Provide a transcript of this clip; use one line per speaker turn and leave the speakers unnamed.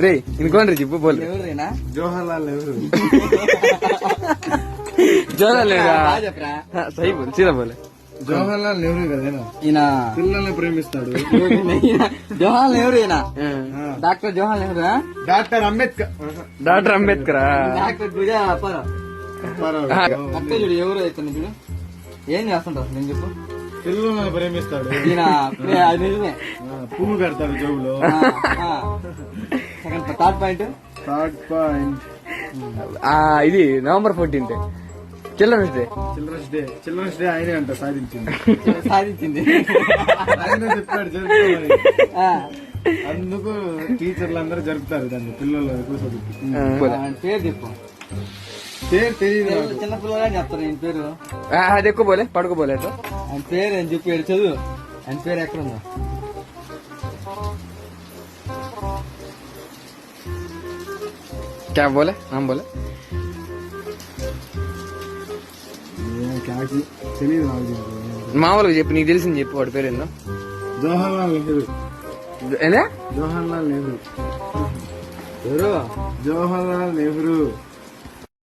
రే ఇంకోండి చెప్పు బోల్.
ఎవరేనా?
జవహర్లాల్ నెహ్రూ.
జవహర్లాల్ నెహ్రూ
బాగా చెప్పరా?
సహీ బోల్, సీదా బోల్.
జవహర్లాల్ నెహ్రూ కదేనా
ఈయన
పిల్లల్ని ప్రేమిస్తాడు.
జవహర్లాల్ నెహ్రూ ఈయన doctor Jawaharlal Nehru.
Doctor Ambedkar.
Doctor Ambedkar.
Doctor గుజా అక్క చూడు ఎవరు అవుతుంది చూడు. ఏం చేస్తుంటారు నేను చెప్పు.
పిల్లల్ని ప్రేమిస్తాడు.
ఈయన అది నిజమే.
పువ్వు పెడతాడు జోబులో.
Second third point.
Third point
ఇది November 14th children's day.
Children's day ఆయనే అంట సాధించింది.
సాధించింది
ఆయన చెప్పాడు జరుపుకోమని. అందుకు టీచర్లు అందరూ జరుపుతారు దాన్ని. పిల్లలు ఎక్కువ చదువు.
పేరు చెప్పు.
పేరు తెలియదు నాకు.
చిన్న పిల్లగా చెప్తారు ఆయన పేరు.
అది ఎక్కువ బోలే, పడుకోబోలే.
ఆయన పేరు అని చెప్పి చదువు. ఆయన పేరు ఎక్కడ ఉందో.
क्या बोले, नाम बोले.
తెలియదు నాకు.
మామూలుగా చెప్పు, నీకు తెలిసింది చెప్పు. వాడి పేరు ఏందో.
జవహర్లాల్ నెహ్రూ.
ఏందా?
జవహర్లాల్ నెహ్రూ.
ఎవరు?
జవహర్లాల్ నెహ్రూ.